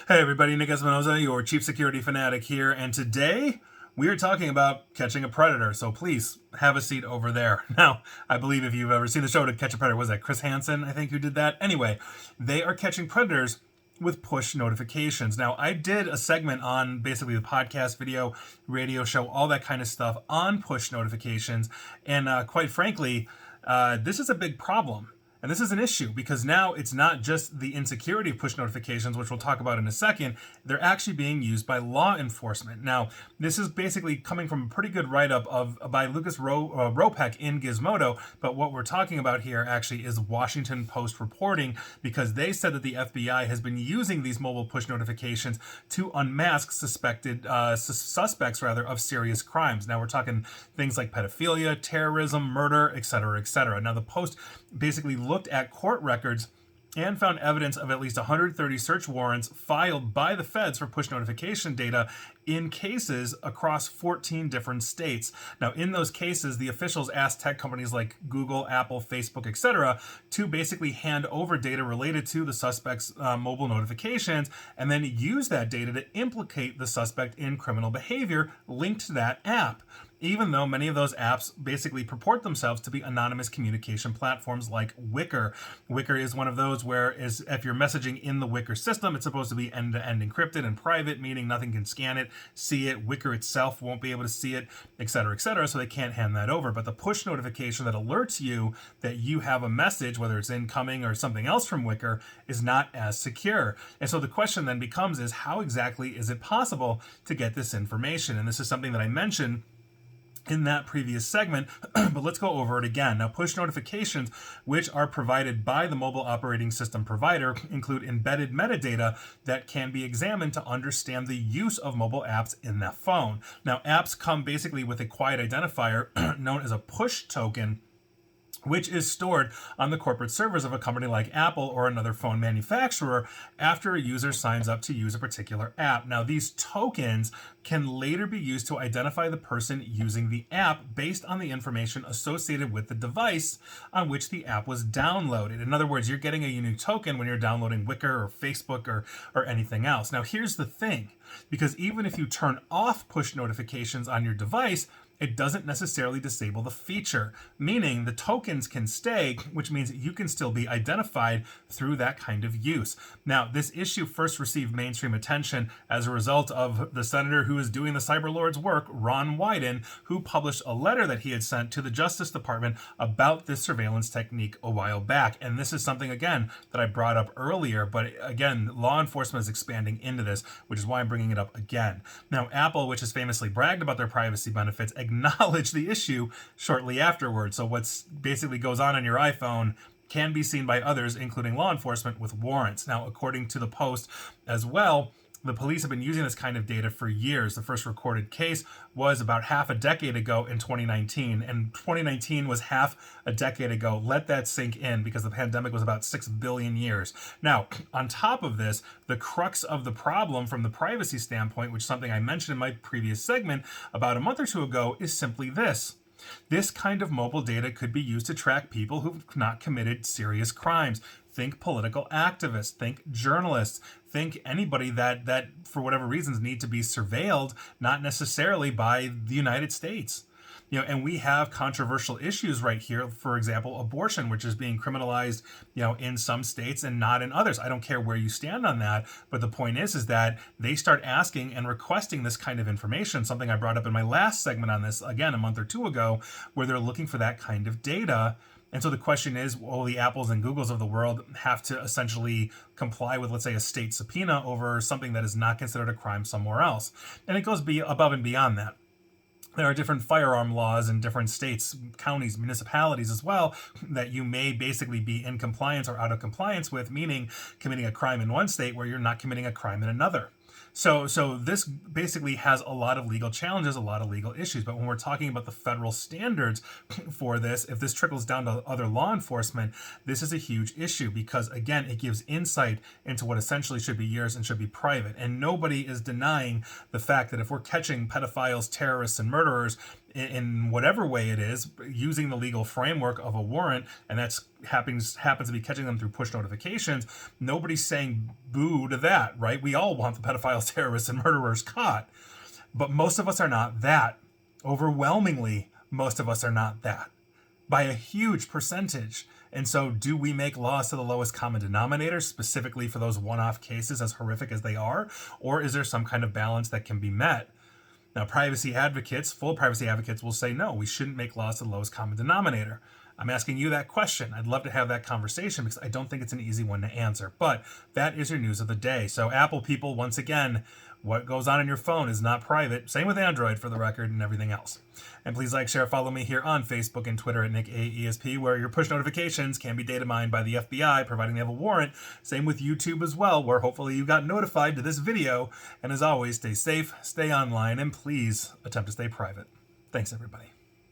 Hey everybody, Nick Espinoza, your chief security fanatic here, and today we are talking about catching a predator, so please have a seat over there. Now, I believe if you've ever seen the show To Catch a Predator, was that Chris Hansen, I think, who did that? Anyway, they are catching predators with push notifications. Now, I did a segment on basically the podcast, video, radio show, all that kind of stuff on push notifications, and quite frankly, this is a big problem. And this is an issue because now it's not just the insecurity of push notifications, which we'll talk about in a second. They're actually being used by law enforcement. Now, this is basically coming from a pretty good write-up by Lucas Ropek in Gizmodo. But what we're talking about here actually is Washington Post reporting, because they said that the FBI has been using these mobile push notifications to unmask suspects of serious crimes. Now, we're talking things like pedophilia, terrorism, murder, etc., etc. Now, the Post basically looked at court records and found evidence of at least 130 search warrants filed by the feds for push notification data in cases across 14 different states. Now, in those cases, the officials asked tech companies like Google, Apple, Facebook, etc. to basically hand over data related to the suspect's mobile notifications and then use that data to implicate the suspect in criminal behavior linked to that app, even though many of those apps basically purport themselves to be anonymous communication platforms like Wicker. Wicker is one of those where if you're messaging in the Wicker system, it's supposed to be end-to-end encrypted and private, meaning nothing can scan it, see it. Wicker itself won't be able to see it, etc., etc., so they can't hand that over. But the push notification that alerts you that you have a message, whether it's incoming or something else from Wicker, is not as secure. And so the question then becomes is how exactly is it possible to get this information? And this is something that I mentioned in that previous segment, but let's go over it again. Now, push notifications, which are provided by the mobile operating system provider, include embedded metadata that can be examined to understand the use of mobile apps in that phone. Now, apps come basically with a quiet identifier known as a push token, which is stored on the corporate servers of a company like Apple or another phone manufacturer after a user signs up to use a particular app. Now, these tokens can later be used to identify the person using the app based on the information associated with the device on which the app was downloaded. In other words, you're getting a unique token when you're downloading Wicker or Facebook or anything else. Now, here's the thing, because even if you turn off push notifications on your device, it doesn't necessarily disable the feature, meaning the tokens can stay, which means you can still be identified through that kind of use. Now, this issue first received mainstream attention as a result of the senator who is doing the cyberlord's work, Ron Wyden, who published a letter that he had sent to the Justice Department about this surveillance technique a while back. And this is something, again, that I brought up earlier, but again, law enforcement is expanding into this, which is why I'm bringing it up again. Now, Apple, which has famously bragged about their privacy benefits, acknowledge the issue shortly afterwards. So what's basically goes on your iPhone can be seen by others, including law enforcement, with warrants. Now, according to the Post as well, the police have been using this kind of data for years. The first recorded case was about half a decade ago in 2019, and 2019 was half a decade ago. Let that sink in, because the pandemic was about 6 billion years. Now, on top of this, the crux of the problem from the privacy standpoint, which is something I mentioned in my previous segment about a month or two ago, is simply this. This kind of mobile data could be used to track people who've not committed serious crimes. Think political activists, think journalists, think anybody that for whatever reasons need to be surveilled, not necessarily by the United States. And we have controversial issues right here. For example, abortion, which is being criminalized, in some states and not in others. I don't care where you stand on that, but the point is that they start asking and requesting this kind of information, something I brought up in my last segment on this, again, a month or two ago, where they're looking for that kind of data. And so the question is, will the Apples and Googles of the world have to essentially comply with, let's say, a state subpoena over something that is not considered a crime somewhere else? And it goes above and beyond that. There are different firearm laws in different states, counties, municipalities as well, that you may basically be in compliance or out of compliance with, meaning committing a crime in one state where you're not committing a crime in another. So this basically has a lot of legal challenges, a lot of legal issues. But when we're talking about the federal standards for this, if this trickles down to other law enforcement, this is a huge issue because, again, it gives insight into what essentially should be yours and should be private. And nobody is denying the fact that if we're catching pedophiles, terrorists, and murderers in whatever way it is, using the legal framework of a warrant, and that's happens to be catching them through push notifications, nobody's saying boo to that, right? We all want the pedophiles, terrorists, and murderers caught. But most of us are not that. Overwhelmingly, most of us are not that by a huge percentage. And so do we make laws to the lowest common denominator specifically for those one-off cases, as horrific as they are? Or is there some kind of balance that can be met? Now, full privacy advocates will say, no, we shouldn't make laws to the lowest common denominator. I'm asking you that question. I'd love to have that conversation because I don't think it's an easy one to answer. But that is your news of the day. So Apple people, once again, what goes on in your phone is not private. Same with Android, for the record, and everything else. And please like, share, follow me here on Facebook and Twitter at NickAESP, where your push notifications can be data mined by the FBI, providing they have a warrant. Same with YouTube as well, where hopefully you got notified to this video. And as always, stay safe, stay online, and please attempt to stay private. Thanks, everybody.